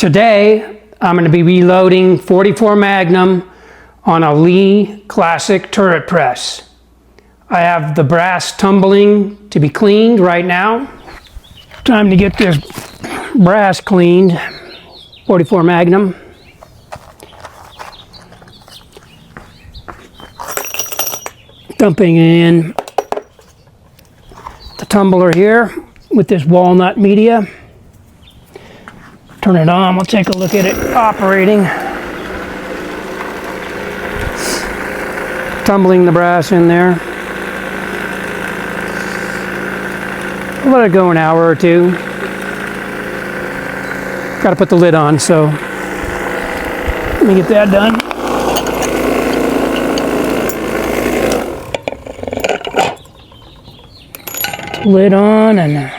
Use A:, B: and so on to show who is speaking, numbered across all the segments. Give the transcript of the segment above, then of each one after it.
A: Today, I'm going to be reloading 44 Magnum on a Lee Classic turret press. I have the brass tumbling to be cleaned right now. Time to get this brass cleaned, 44 Magnum. Dumping in the tumbler here with this walnut media. Turn it on, we'll take a look at it operating. Tumbling the brass in there. Let it go an hour or two. Got to put the lid on, so let me get that done. Lid on, and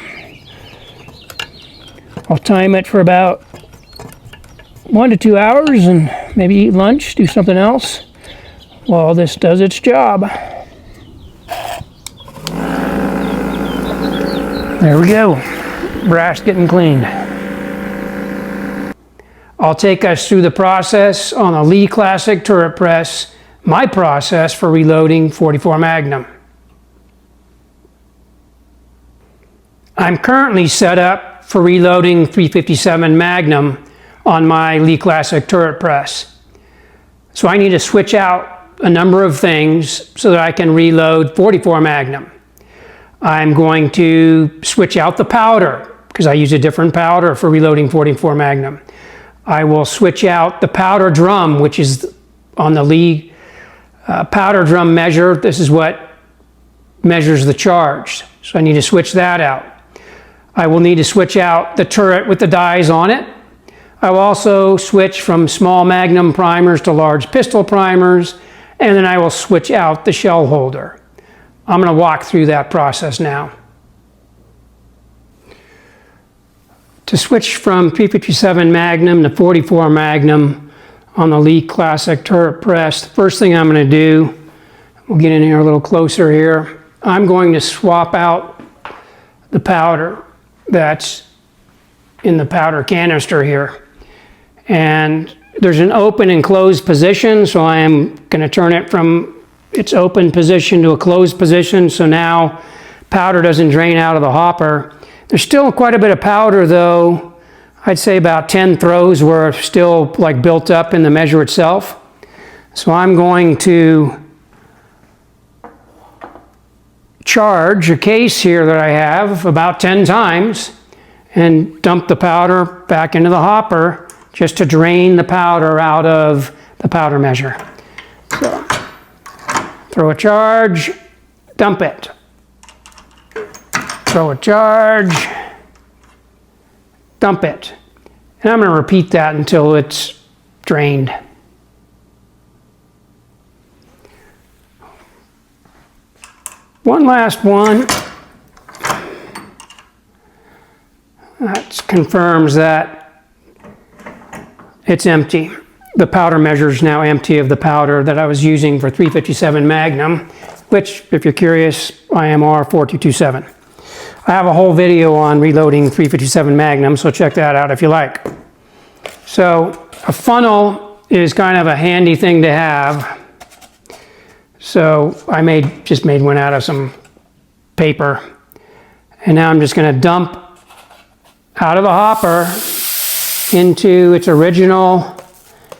A: I'll time it for about 1 to 2 hours and maybe eat lunch, do something else while this does its job. There we go, brass getting cleaned. I'll take us through the process on a Lee Classic turret press, my process for reloading 44 Magnum. I'm currently set up for reloading 357 Magnum on my Lee Classic turret press. So I need to switch out a number of things so that I can reload 44 Magnum. I'm going to switch out the powder because I use a different powder for reloading 44 Magnum. I will switch out the powder drum, which is on the Lee powder drum measure. This is what measures the charge. So I need to switch that out. I will need to switch out the turret with the dies on it. I will also switch from small Magnum primers to large pistol primers, and then I will switch out the shell holder. I'm going to walk through that process now. To switch from 357 Magnum to 44 Magnum on the Lee Classic turret press, the first thing I'm going to do, we'll get in here a little closer here, I'm going to swap out the powder that's in the powder canister here. And there's an open and closed position, so I am going to turn it from its open position to a closed position, so now powder doesn't drain out of the hopper. There's still quite a bit of powder though. I'd say about 10 throws were still like built up in the measure itself. So I'm going to charge a case here that I have about 10 times and dump the powder back into the hopper just to drain the powder out of the powder measure. So, throw a charge, dump it. Throw a charge, dump it. And I'm going to repeat that until it's drained. One last one. That confirms that it's empty. The powder measure is now empty of the powder that I was using for 357 Magnum, which, if you're curious, IMR 4227. I have a whole video on reloading 357 Magnum, so check that out if you like. So a funnel is kind of a handy thing to have. So I just made one out of some paper. And now I'm just going to dump out of the hopper into its original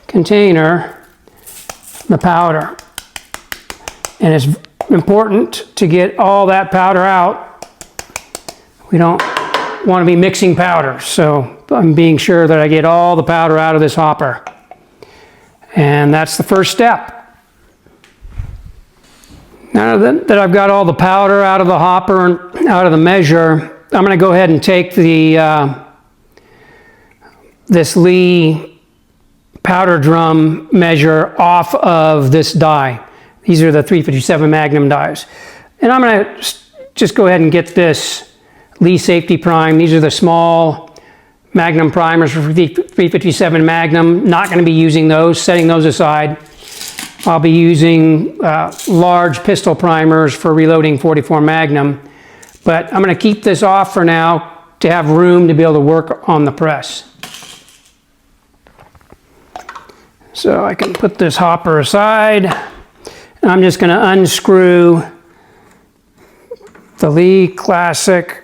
A: container the powder. And it's important to get all that powder out. We don't want to be mixing powder, so I'm being sure that I get all the powder out of this hopper. And that's the first step. Now that I've got all the powder out of the hopper and out of the measure, I'm going to go ahead and take the this Lee powder drum measure off of this die. These are the 357 Magnum dies. And I'm going to just go ahead and get this Lee Safety Prime. These are the small Magnum primers for 357 Magnum. Not going to be using those, setting those aside. I'll be using large pistol primers for reloading 44 Magnum. But I'm going to keep this off for now to have room to be able to work on the press. So I can put this hopper aside. And I'm just going to unscrew the Lee Classic,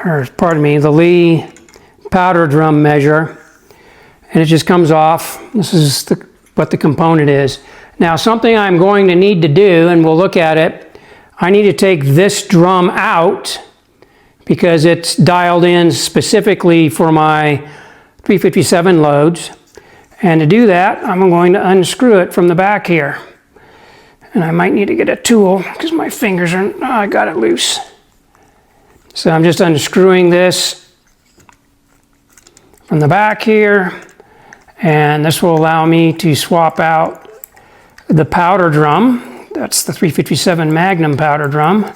A: or pardon me, the Lee powder drum measure. And it just comes off. This is what the component is. Now, something I'm going to need to do, and we'll look at it, I need to take this drum out because it's dialed in specifically for my 357 loads. And to do that, I'm going to unscrew it from the back here. And I might need to get a tool because my fingers are, oh, I got it loose. So I'm just unscrewing this from the back here. And this will allow me to swap out the powder drum. That's the 357 Magnum powder drum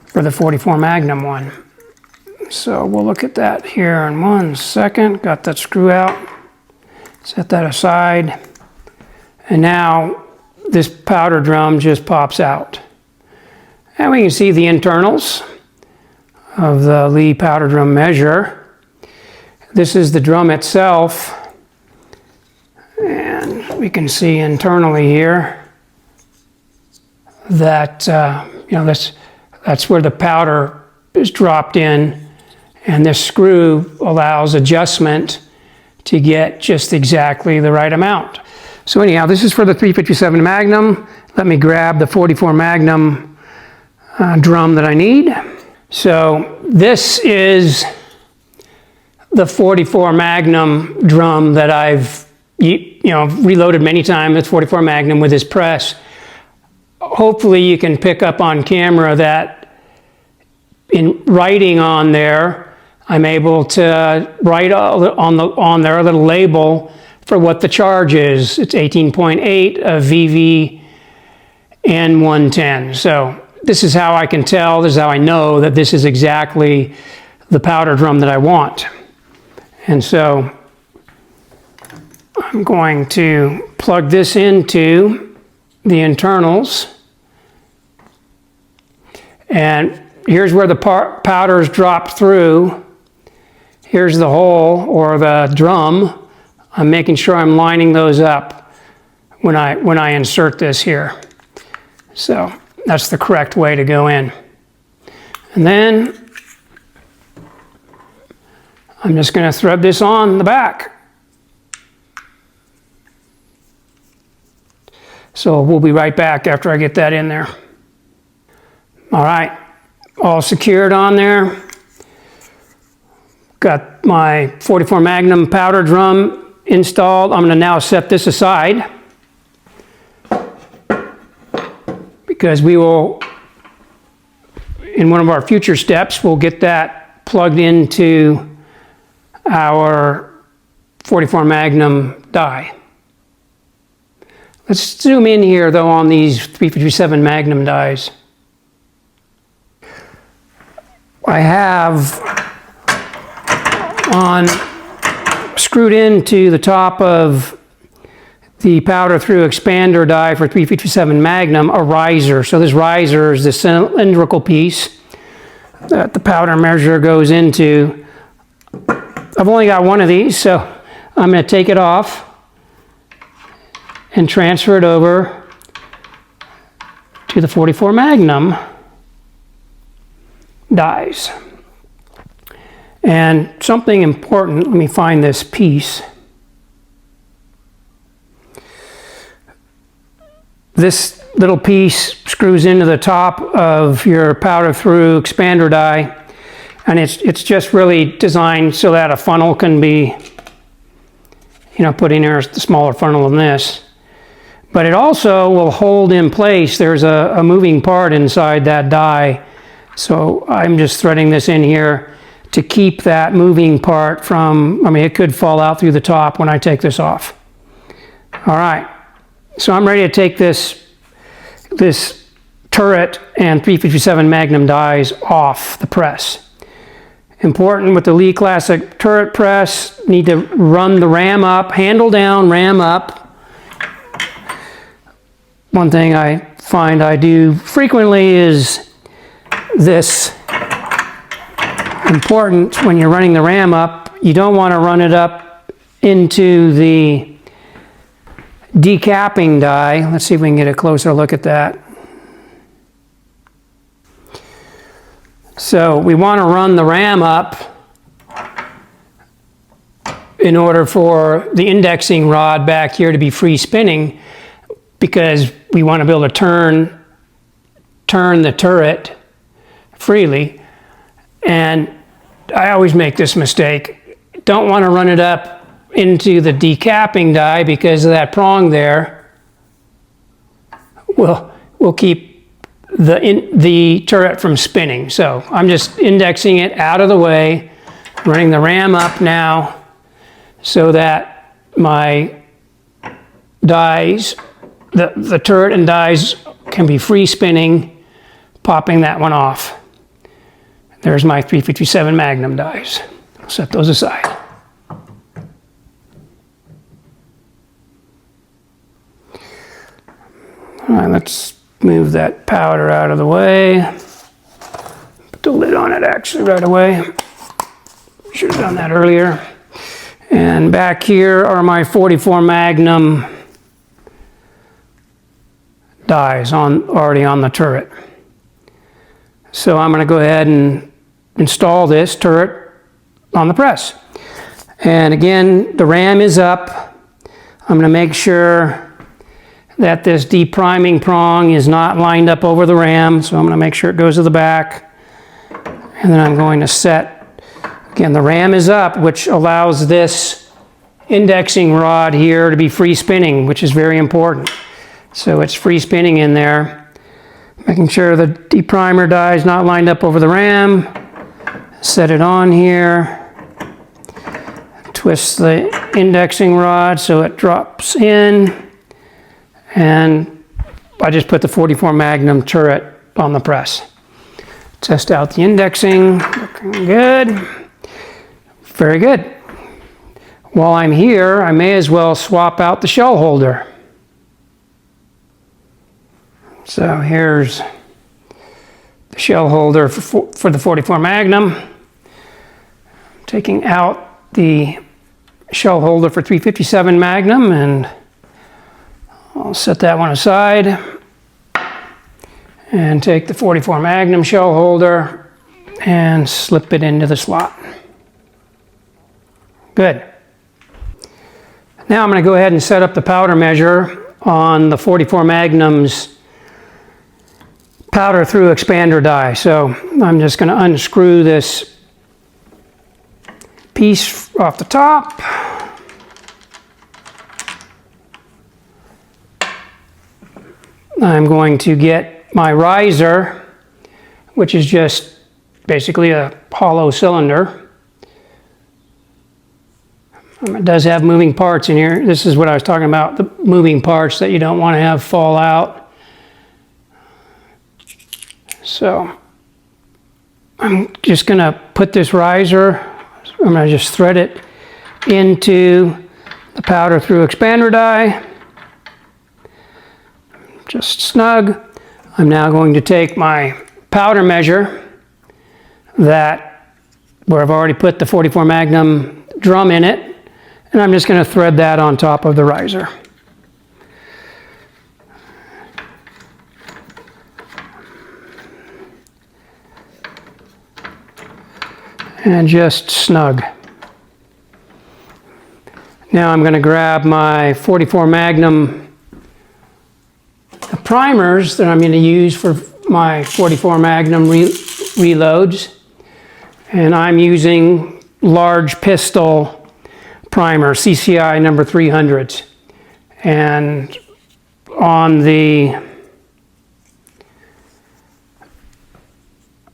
A: for the 44 Magnum one. So we'll look at that here in 1 second. Got that screw out. Set that aside. And now this powder drum just pops out. And we can see the internals of the Lee powder drum measure. This is the drum itself. And we can see internally here that, that's where the powder is dropped in. And this screw allows adjustment to get just exactly the right amount. So anyhow, this is for the 357 Magnum. Let me grab the 44 Magnum drum that I need. So this is the 44 Magnum drum that I've reloaded many times with 44 Magnum with this press. Hopefully you can pick up on camera that in writing on there, I'm able to write on there a little label for what the charge is. It's 18.8 of VVN110. So this is how I can tell, this is how I know that this is exactly the powder drum that I want. And so I'm going to plug this into the internals. And here's where the powders drop through. Here's the hole or the drum. I'm making sure I'm lining those up when I insert this here. So that's the correct way to go in. And then I'm just going to thread this on the back. So we'll be right back after I get that in there. All right, all secured on there. Got my 44 Magnum powder drum installed. I'm going to now set this aside because we will, in one of our future steps, we'll get that plugged into our 44 Magnum die. Let's zoom in here though on these 357 Magnum dies. I have screwed into the top of the powder through expander die for 357 Magnum a riser. So this riser is the cylindrical piece that the powder measure goes into. I've only got one of these, so I'm going to take it off and transfer it over to the 44 Magnum dies. And something important, let me find this piece. This little piece screws into the top of your powder through expander die, and it's just really designed so that a funnel can be, put in there, a smaller funnel than this. But it also will hold in place. There's a moving part inside that die. So I'm just threading this in here to keep that moving part from, it could fall out through the top when I take this off. All right, so I'm ready to take this turret and 357 Magnum dies off the press. Important with the Lee Classic turret press, need to run the ram up, handle down, ram up. One thing I find I do frequently is this. Important when you're running the ram up, you don't want to run it up into the decapping die. Let's see if we can get a closer look at that. So we want to run the ram up in order for the indexing rod back here to be free spinning, because we want to be able to turn the turret freely. And I always make this mistake. Don't want to run it up into the decapping die, because of that prong there will keep the turret from spinning. So I'm just indexing it out of the way, running the ram up now so that my dies, the turret and dies can be free spinning, popping that one off. There's my 357 Magnum dies. I'll set those aside. All right, let's move that powder out of the way. Put the lid on it actually right away. Should have done that earlier. And back here are my 44 Magnum dies already on the turret. So I'm going to go ahead and install this turret on the press. And again, the ram is up. I'm going to make sure that this depriming prong is not lined up over the ram, so I'm going to make sure it goes to the back. And then I'm going to set, again, the ram is up, which allows this indexing rod here to be free spinning, which is very important. So it's free spinning in there. Making sure the deprimer die is not lined up over the ram. Set it on here. Twist the indexing rod so it drops in. And I just put the 44 Magnum turret on the press. Test out the indexing, looking good. Very good. While I'm here, I may as well swap out the shell holder. So here's the shell holder for the 44 Magnum. Taking out the shell holder for 357 Magnum, and I'll set that one aside and take the 44 Magnum shell holder and slip it into the slot. Good. Now I'm going to go ahead and set up the powder measure on the 44 Magnum's powder through expander die. So I'm just going to unscrew this piece off the top. I'm going to get my riser, which is just basically a hollow cylinder. It does have moving parts in here. This is what I was talking about, the moving parts that you don't want to have fall out. So I'm just going to put this riser, I'm going to just thread it into the powder through expander die. Just snug. I'm now going to take my powder measure where I've already put the 44 Magnum drum in it, and I'm just going to thread that on top of the riser. And just snug. Now I'm going to grab my 44 Magnum primers that I'm going to use for my 44 Magnum reloads, and I'm using large pistol primer, CCI number 300s, and on the,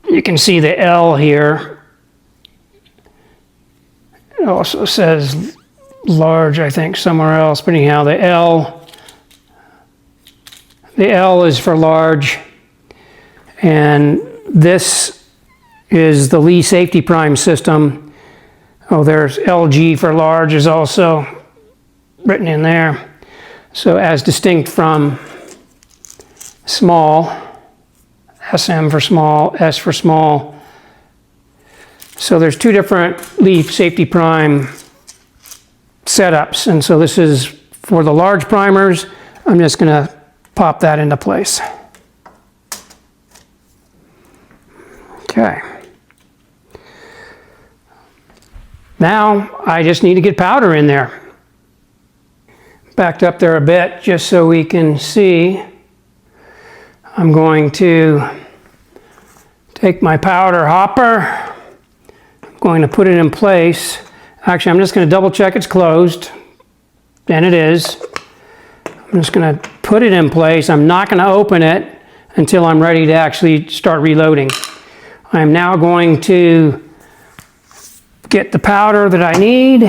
A: you can see the L here, it also says large I think somewhere else, but anyhow the L is for large, and this is the Lee Safety Prime system. Oh, there's LG for large is also written in there. So as distinct from small, SM for small, S for small. So there's two different Lee Safety Prime setups. And so this is for the large primers. I'm just going to pop that into place. Okay. Now I just need to get powder in there. Backed up there a bit just so we can see. I'm going to take my powder hopper. I'm going to put it in place. Actually, I'm just going to double check it's closed. And it is. I'm just going to put it in place. I'm not going to open it until I'm ready to actually start reloading. I'm now going to get the powder that I need.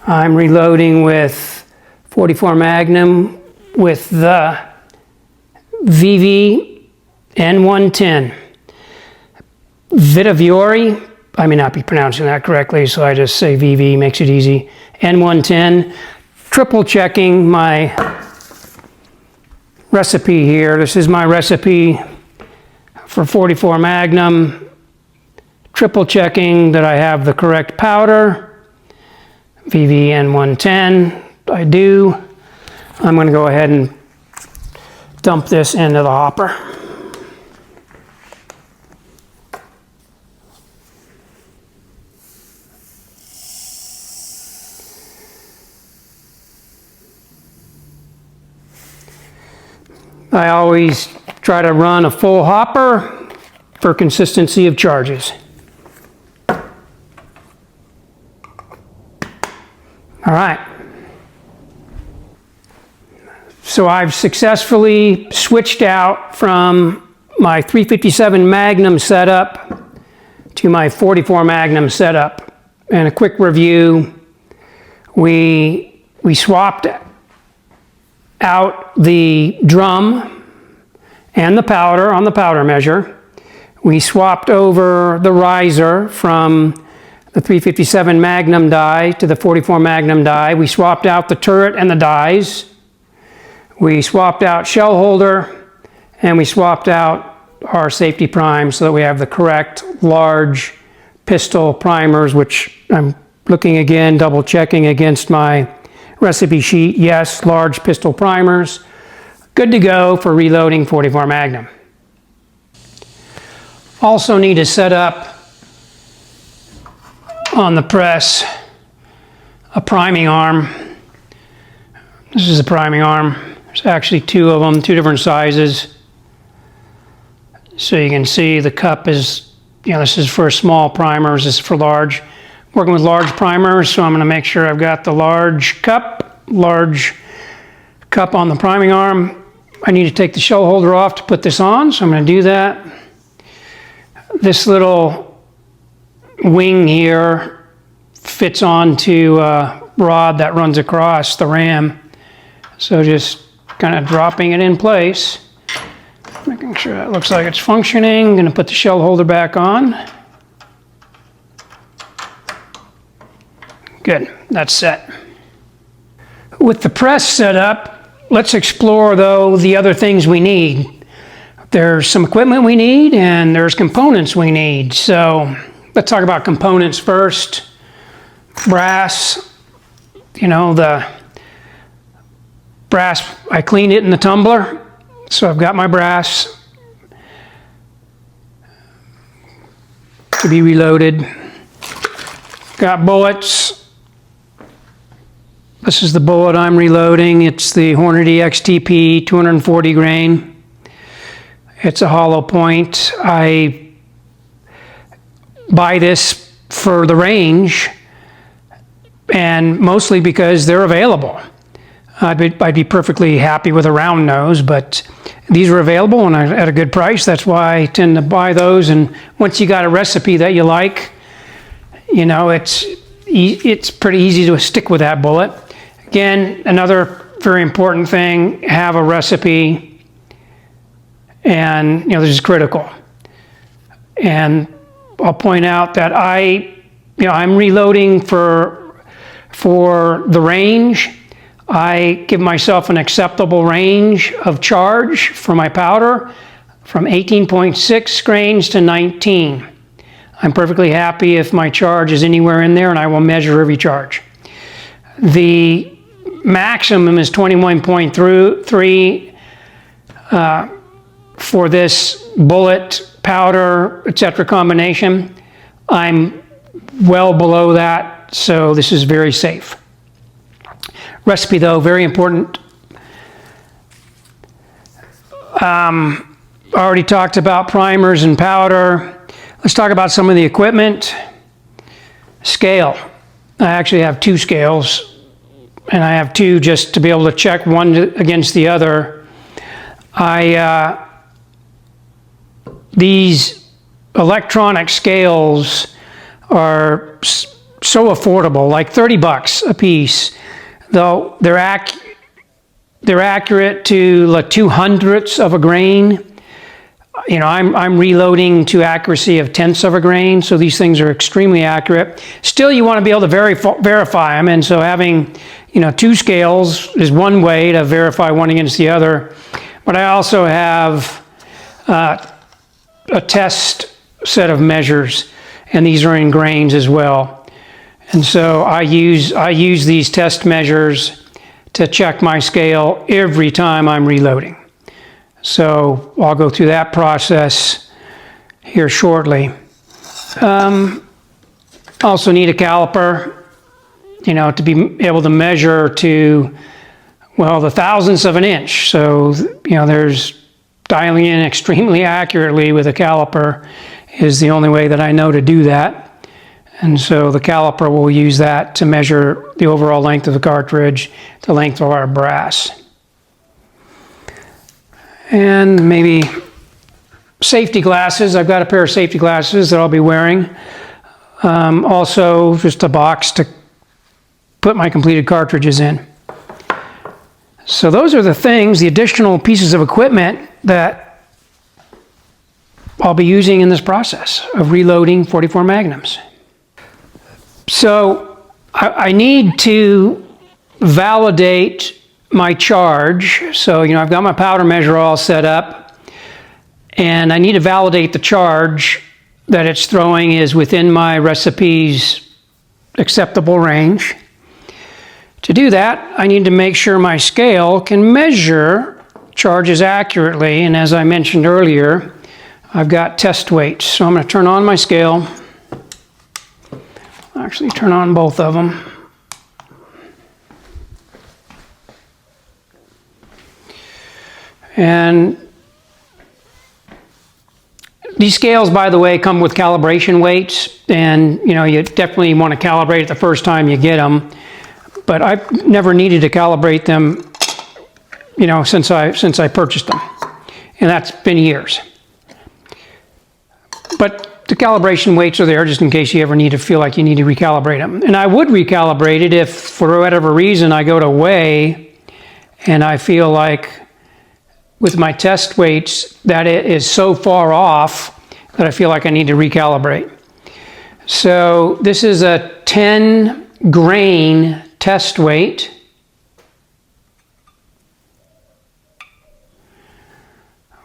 A: I'm reloading with 44 Magnum with the VV N110. Vitaviori, I may not be pronouncing that correctly, so I just say VV, makes it easy. N110, triple checking my recipe here. This is my recipe for 44 Magnum. Triple checking that I have the correct powder. VV N110, I do. I'm going to go ahead and dump this into the hopper. I always try to run a full hopper for consistency of charges. All right. So I've successfully switched out from my 357 Magnum setup to my 44 Magnum setup. And a quick review, we swapped out the drum and the powder on the powder measure. We swapped over the riser from the 357 Magnum die to the 44 Magnum die. We swapped out the turret and the dies. We swapped out shell holder, and we swapped out our safety prime so that we have the correct large pistol primers, which I'm looking again, double checking against my recipe sheet. Yes, large pistol primers. Good to go for reloading 44 Magnum. Also need to set up on the press a priming arm. This is a priming arm. There's actually two of them, two different sizes. So you can see the cup is, this is for small primers, this is for large. Working with large primers, so I'm going to make sure I've got the large cup on the priming arm. I need to take the shell holder off to put this on, so I'm going to do that. This little wing here fits onto a rod that runs across the ram. So just kind of dropping it in place, making sure that looks like it's functioning. I'm going to put the shell holder back on. Good, that's set. With the press set up, let's explore though the other things we need. There's some equipment we need and there's components we need. So let's talk about components first. Brass, the brass, I cleaned it in the tumbler. So I've got my brass to be reloaded. Got bullets. This is the bullet I'm reloading. It's the Hornady XTP 240 grain. It's a hollow point. I buy this for the range and mostly because they're available. I'd be perfectly happy with a round nose, but these are available and at a good price. That's why I tend to buy those. And once you got a recipe that you like, it's pretty easy to stick with that bullet. Again, another very important thing, have a recipe, and this is critical. And I'll point out that I'm reloading for the range. I give myself an acceptable range of charge for my powder from 18.6 grains to 19. I'm perfectly happy if my charge is anywhere in there, and I will measure every charge. The maximum is 21.3 for this bullet, powder, etc. combination. I'm well below that, so this is very safe. Recipe though, very important. I already talked about primers and powder. Let's talk about some of the equipment. Scale. I actually have 2 scales, and I have 2 just to be able to check one against the other. These electronic scales are so affordable, like 30 bucks a piece, though they're accurate to the 2/100ths of a grain. You know, I'm reloading to accuracy of 1/10ths of a grain, so these things are extremely accurate. Still, you want to be able to verify them, and so having, you know, 2 scales is one way to verify one against the other. But I also have a test set of measures, and these are in grains as well. And so I use these test measures to check my scale every time I'm reloading. So I'll go through that process here shortly. Also need a caliper, you know, to be able to measure to, well, the thousandths of an inch. So, you know, there's dialing in extremely accurately with a caliper is the only way that I know to do that. And so the caliper will use that to measure the overall length of the cartridge, the length of our brass. And maybe safety glasses. I've got a pair of safety glasses that I'll be wearing. Also just a box to put my completed cartridges in. So those are the things, the additional pieces of equipment that I'll be using in this process of reloading 44 Magnums. So I need to validate my charge. So, you know, I've got my powder measure all set up, and I need to validate the charge that it's throwing is within my recipe's acceptable range. To do that, I need to make sure my scale can measure charges accurately, and as I mentioned earlier, I've got test weights. So I'm going to turn on my scale. Actually turn on both of them. And these scales, by the way, come with calibration weights, and you know, you definitely want to calibrate it the first time you get them. But I've never needed to calibrate them, you know, since I purchased them, and that's been years. But the calibration weights are there just in case you ever need to feel like you need to recalibrate them. And I would recalibrate it if, for whatever reason, I go to weigh and I feel like with my test weights that it is so far off that I feel like I need to recalibrate. So this is a 10 grain test weight.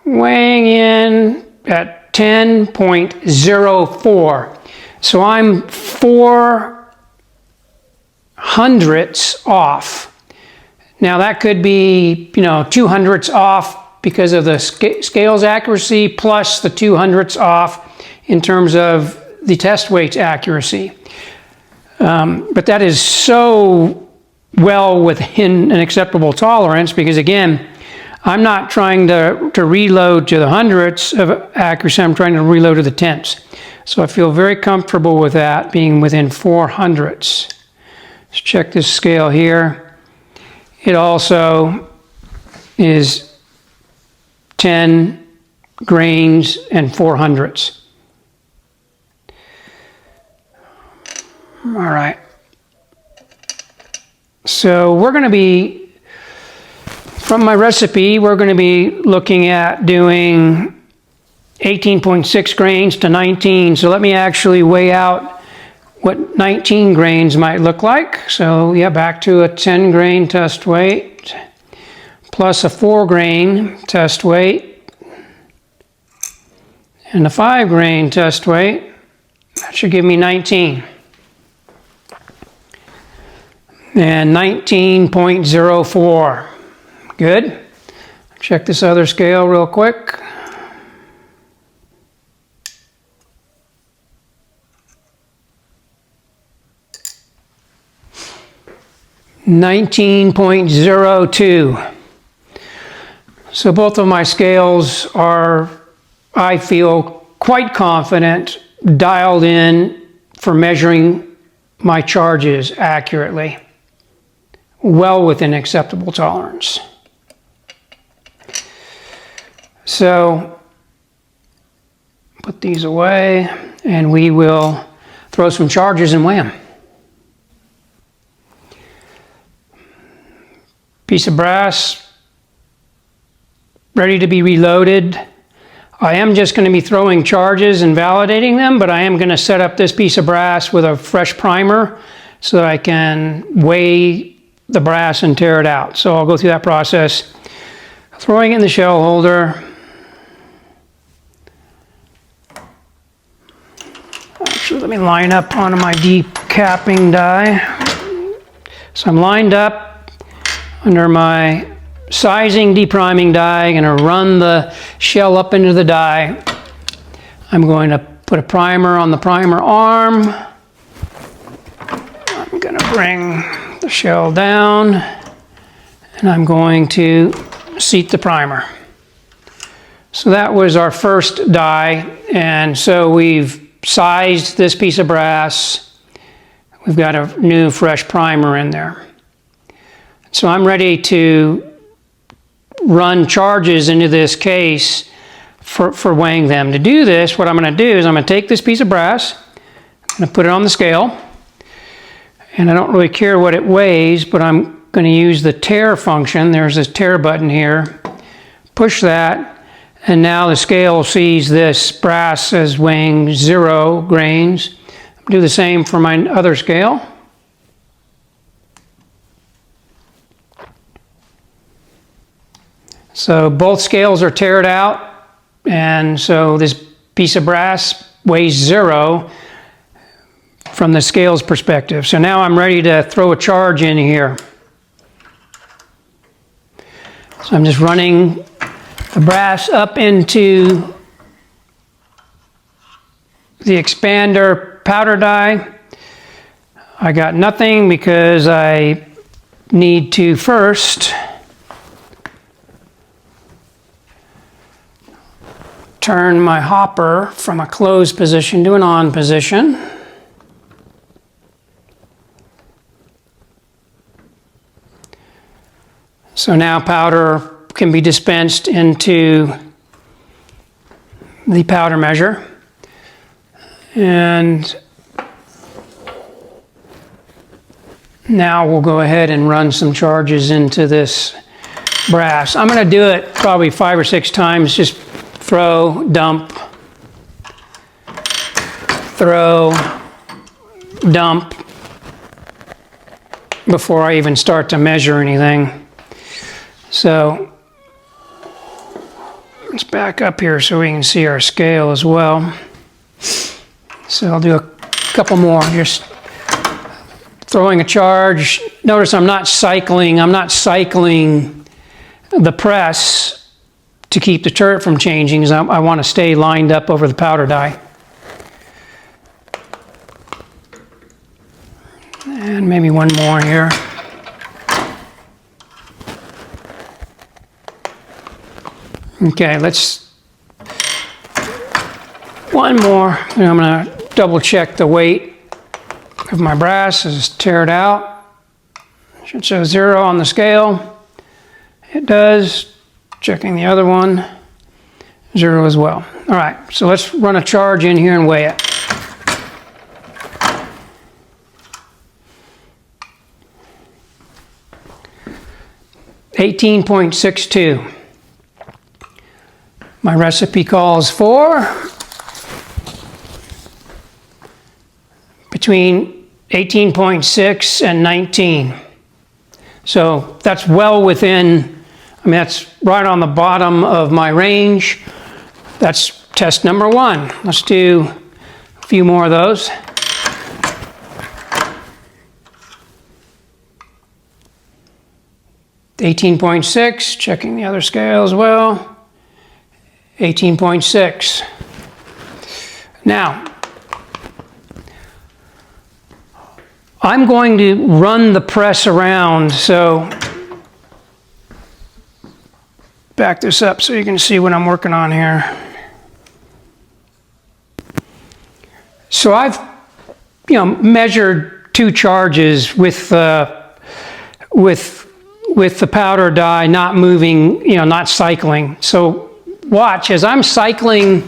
A: Weighing in at 10.04. So I'm 4/100ths off. Now that could be, you know, 2/100ths off because of the scale's accuracy, plus the 2/100ths off in terms of the test weight's accuracy. But that is so well within an acceptable tolerance because, again, I'm not trying to reload to the 100ths of accuracy, I'm trying to reload to the 10ths. So I feel very comfortable with that being within 4/100ths. Let's check this scale here. It also is 10 grains and 4/100ths. All right. So we're going to be, from my recipe, we're going to be looking at doing 18.6 grains to 19. So let me actually weigh out what 19 grains might look like. So yeah, back to a 10 grain test weight plus a 4 grain test weight and a 5 grain test weight. That should give me 19. And 19.04. Good. Check this other scale real quick. $19.02. So both of my scales are, I feel, quite confident, dialed in for measuring my charges accurately, well within acceptable tolerance. So put these away and we will throw some charges and weigh them. Piece of brass ready to be reloaded. I am just going to be throwing charges and validating them, but I am going to set up this piece of brass with a fresh primer so that I can weigh the brass and tear it out. So I'll go through that process. Throwing it in the shell holder. Actually, let me line up onto my decapping die. So I'm lined up under my sizing depriming die. I'm going to run the shell up into the die. I'm going to put a primer on the primer arm. I'm going to bring the shell down and I'm going to seat the primer. So that was our first die, and so we've sized this piece of brass. We've got a new fresh primer in there. So I'm ready to run charges into this case for weighing them. To do this, what I'm going to do is I'm going to take this piece of brass, I'm going to put it on the scale, and I don't really care what it weighs, but I'm going to use the tare function. There's this tare button here. Push that, and now the scale sees this brass as weighing 0 grains. Do the same for my other scale. So both scales are tared out, and so this piece of brass weighs 0 from the scale's perspective. So now I'm ready to throw a charge in here. So I'm just running the brass up into the expander powder die. I got nothing because I need to first turn my hopper from a closed position to an on position. So now powder can be dispensed into the powder measure. And now we'll go ahead and run some charges into this brass. I'm going to do it probably 5 or 6 times, just throw, dump, throw, dump, before I even start to measure anything. So let's back up here so we can see our scale as well. So I'll do a couple more, just throwing a charge. Notice I'm not cycling the press to keep the turret from changing, because I want to stay lined up over the powder die. And maybe one more here. Okay, let's, one more, and I'm going to double check the weight of my brass as it's teared out. Should show 0 on the scale. It does. Checking the other one, 0 as well. All right, so let's run a charge in here and weigh it. $18.62. My recipe calls for between 18.6 and 19. So that's well within, I mean, that's right on the bottom of my range. That's test number 1. Let's do few more of those. $18.6, checking the other scale as well. 18.6. Now, I'm going to run the press around, so back this up so you can see what I'm working on here. So I've, measured 2 charges with the powder die not moving, not cycling. So watch, as I'm cycling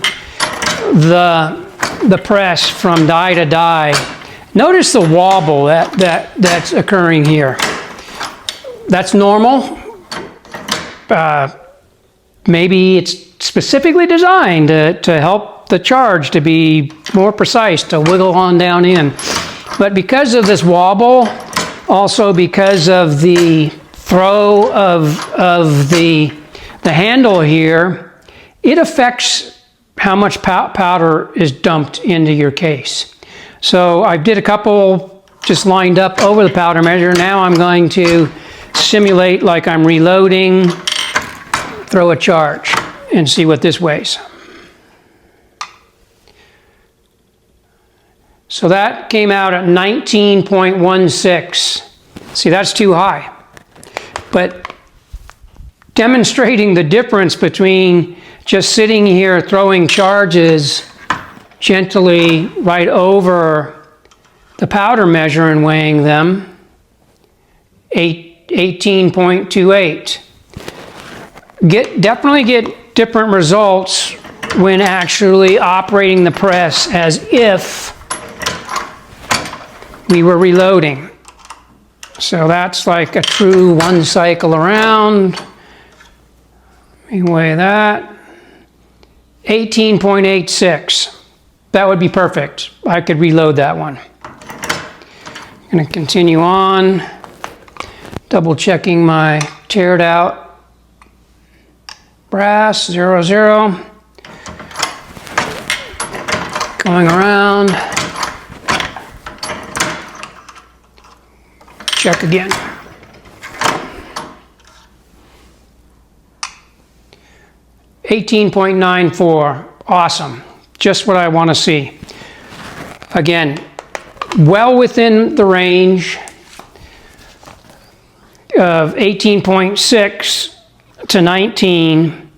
A: the press from die to die, notice the wobble that's occurring here. That's normal. Maybe it's specifically designed to help the charge to be more precise, to wiggle on down in. But because of this wobble, also because of the throw of the handle here, it affects how much powder is dumped into your case. So I did a couple just lined up over the powder measure. Now I'm going to simulate like I'm reloading, throw a charge, and see what this weighs. So that came out at 19.16. See, that's too high. But demonstrating the difference between just sitting here throwing charges gently right over the powder measure and weighing them, 18.28. Definitely get different results when actually operating the press as if we were reloading. So that's like a true 1 cycle around. Let me weigh that. 18.86. That would be perfect. I could reload that one. I'm going to continue on, double checking my teared out brass, 00. Going around. Check again. $18.94. Awesome. Just what I want to see. Again, well within the range of 18.6 to 19.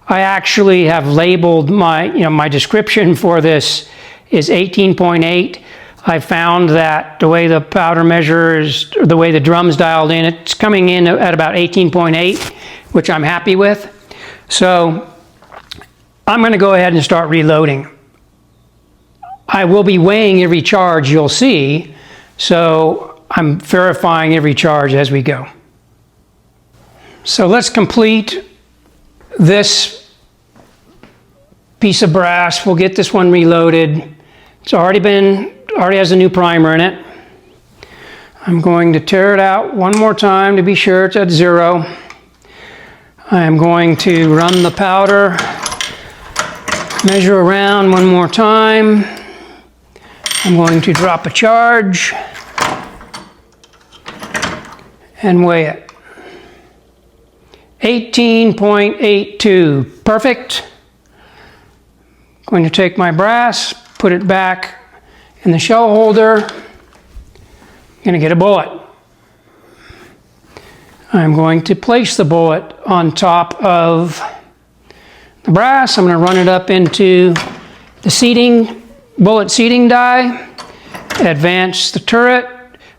A: I actually have labeled my description for this is 18.8. I found that the way the powder measure is, or the way the drum's dialed in, it's coming in at about 18.8, which I'm happy with. So I'm going to go ahead and start reloading. I will be weighing every charge you'll see, so I'm verifying every charge as we go. So let's complete this piece of brass. We'll get this one reloaded. It's already has a new primer in it. I'm going to tear it out one more time to be sure it's at 0. I am going to run the powder, measure around one more time. I'm going to drop a charge and weigh it. 18.82, perfect. I'm going to take my brass, put it back in the shell holder. I'm going to get a bullet. I'm going to place the bullet on top of the brass. I'm going to run it up into the bullet seating die, advance the turret.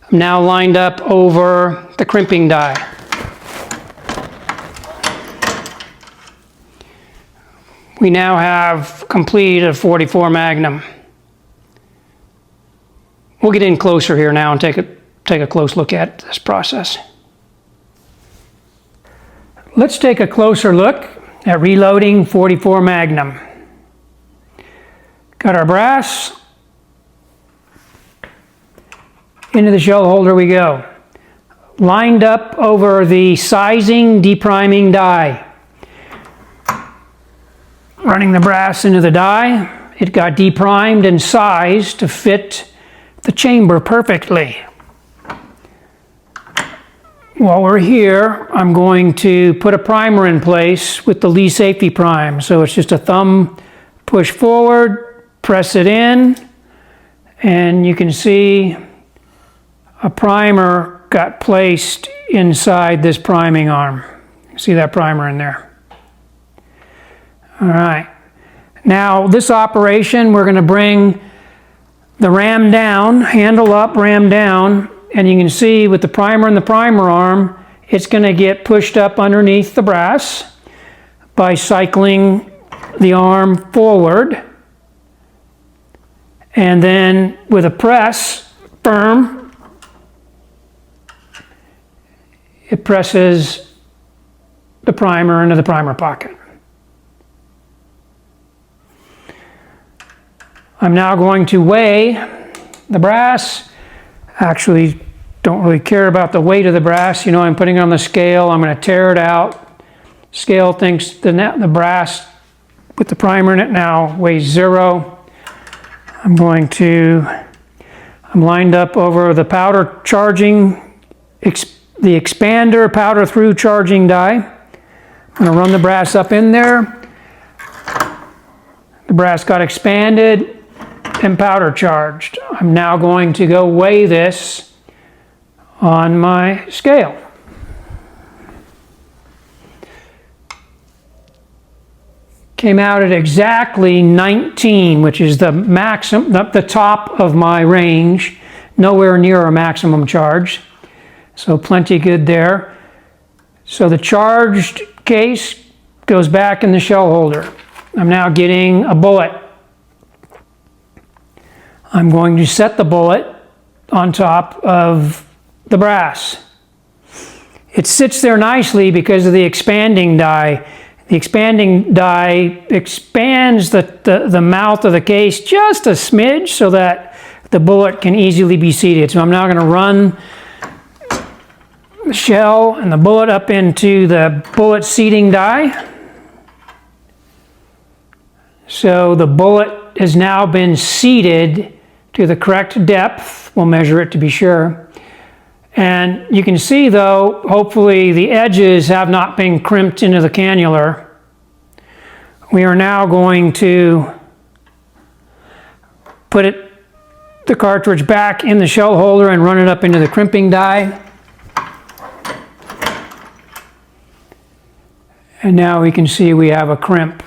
A: I'm now lined up over the crimping die. We now have completed a 44 Magnum. We'll get in closer here now and take a close look at this process. Let's take a closer look at reloading 44 Magnum. Got our brass. Into the shell holder we go. Lined up over the sizing depriming die. Running the brass into the die, it got deprimed and sized to fit the chamber perfectly. While we're here, I'm going to put a primer in place with the Lee Safety Prime. So it's just a thumb push forward, press it in, and you can see a primer got placed inside this priming arm. See that primer in there? All right. Now this operation, we're going to bring the ram down, handle up, ram down, and you can see with the primer and the primer arm, it's going to get pushed up underneath the brass by cycling the arm forward. And then with a press, firm, it presses the primer into the primer pocket. I'm now going to weigh the brass. Actually, don't really care about the weight of the brass. You know, I'm putting it on the scale. I'm going to tear it out. Scale thinks the brass with the primer in it now weighs 0. I'm lined up over the powder charging, the expander powder through charging die. I'm going to run the brass up in there. The brass got expanded and powder charged. I'm now going to go weigh this on my scale. Came out at exactly 19, which is the maximum, the top of my range, nowhere near a maximum charge. So plenty good there. So the charged case goes back in the shell holder. I'm now getting a bullet. I'm going to set the bullet on top of the brass. It sits there nicely because of the expanding die. The expanding die expands the mouth of the case just a smidge so that the bullet can easily be seated. So I'm now going to run the shell and the bullet up into the bullet seating die. So the bullet has now been seated to the correct depth. We'll measure it to be sure. And you can see though, hopefully the edges have not been crimped into the cannular. We are now going to put the cartridge back in the shell holder and run it up into the crimping die. And now we can see we have a crimp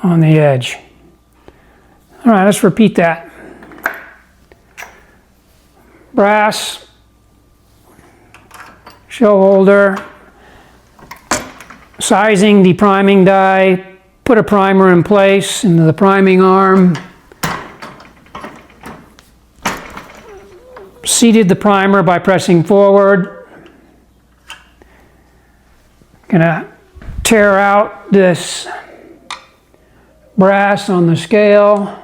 A: on the edge. All right, let's repeat that. Brass, shell holder, sizing the priming die, put a primer in place into the priming arm, seated the primer by pressing forward. Gonna tear out this brass on the scale.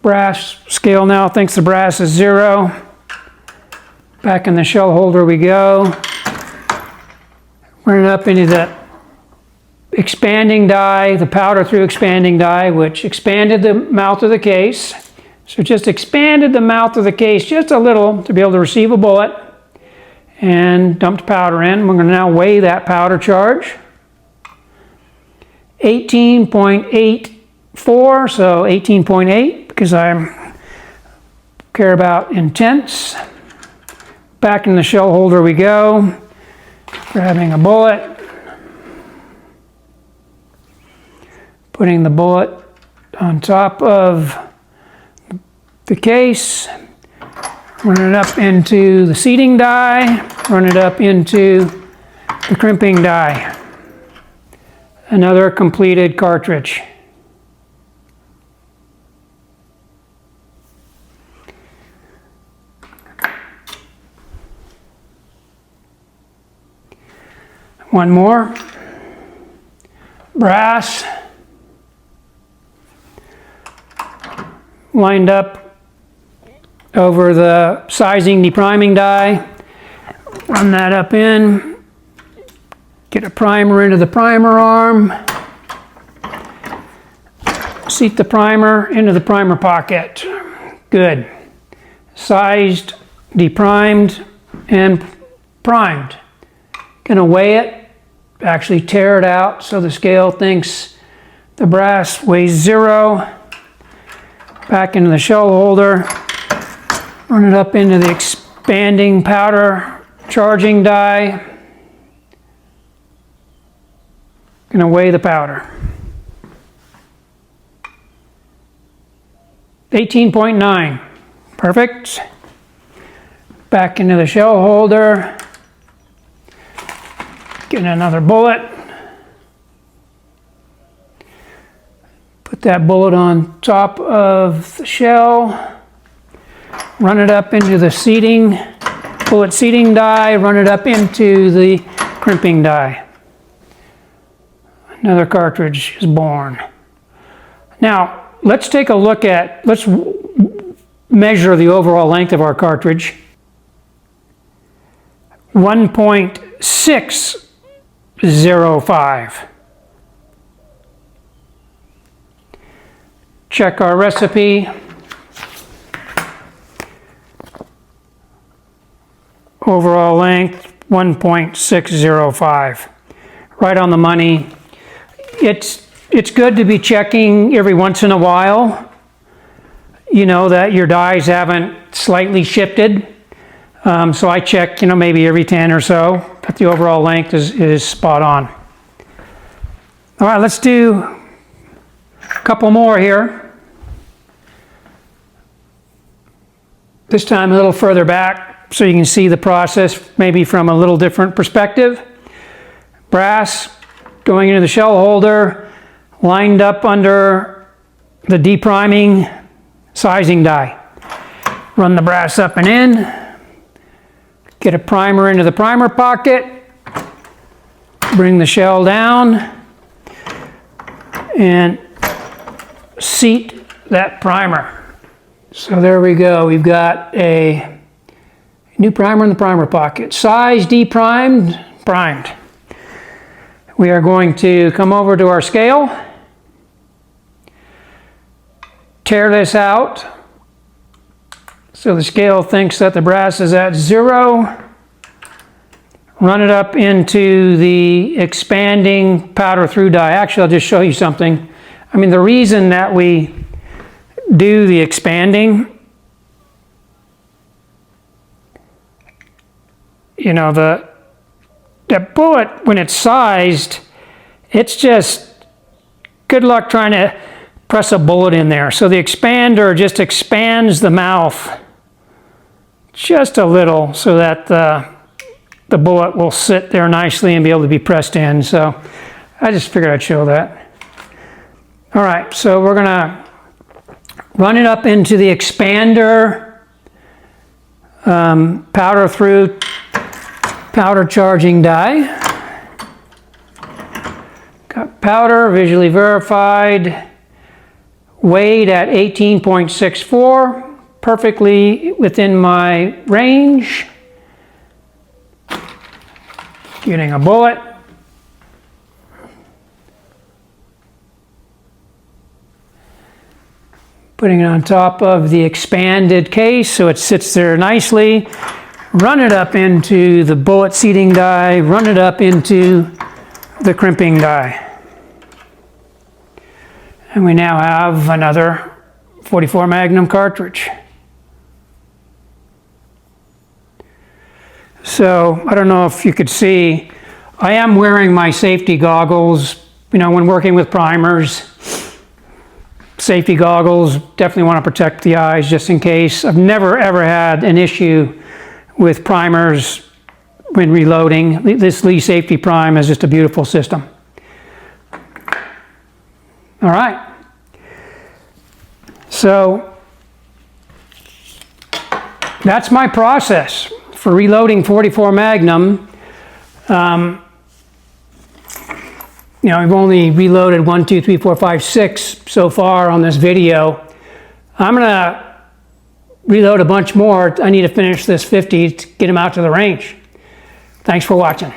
A: Brass scale now thinks the brass is 0. Back in the shell holder we go. Run it up into the expanding die, the powder through expanding die, which expanded the mouth of the case. So just expanded the mouth of the case just a little to be able to receive a bullet, and dumped powder in. We're going to now weigh that powder charge. 18.84, so 18.8, because I care about intense. Back in the shell holder we go, grabbing a bullet, putting the bullet on top of the case, run it up into the seating die, run it up into the crimping die. Another completed cartridge. One more. Brass. Lined up over the sizing depriming die. Run that up in. Get a primer into the primer arm. Seat the primer into the primer pocket. Good. Sized, deprimed, and primed. Gonna weigh it, actually tear it out so the scale thinks the brass weighs 0. Back into the shell holder. Run it up into the expanding powder charging die. Gonna weigh the powder. 18.9. Perfect. Back into the shell holder. Get another bullet. Put that bullet on top of the shell. Run it up into the seating, bullet seating die. Run it up into the crimping die. Another cartridge is born. Now, let's take a look at, let's measure the overall length of our cartridge. 1.605. Check our recipe. Overall length, 1.605. Right on the money. It's good to be checking every once in a while, you know, that your dies haven't slightly shifted. So I check, you know, maybe every 10 or so, that the overall length is spot on. All right, let's do a couple more here. This time a little further back so you can see the process maybe from a little different perspective. Brass going into the shell holder, lined up under the depriming sizing die. Run the brass up and in. Get a primer into the primer pocket. Bring the shell down and seat that primer. So there we go. We've got a new primer in the primer pocket. Size, deprimed, primed. We are going to come over to our scale. Tear this out so the scale thinks that the brass is at 0. Run it up into the expanding powder through die. Actually, I'll just show you something. I mean, the reason that we do the expanding, you know, the bullet, when it's sized, it's just good luck trying to press a bullet in there. So the expander just expands the mouth just a little so that the bullet will sit there nicely and be able to be pressed in. So I just figured I'd show that. All right, so we're gonna run it up into the expander, powder through powder charging die. Got powder, visually verified, weighed at 18.64, perfectly within my range. Getting a bullet. Putting it on top of the expanded case so it sits there nicely. Run it up into the bullet seating die, run it up into the crimping die. And we now have another 44 Magnum cartridge. So, I don't know if you could see, I am wearing my safety goggles, you know, when working with primers. Safety goggles, definitely want to protect the eyes just in case. I've never ever had an issue with primers when reloading. This Lee Safety Prime is just a beautiful system. All right. So that's my process for reloading 44 Magnum. You know, I've only reloaded 1, 2, 3, 4, 5, 6 so far on this video. I'm gonna reload a bunch more. I need to finish this 50 to get them out to the range. Thanks for watching.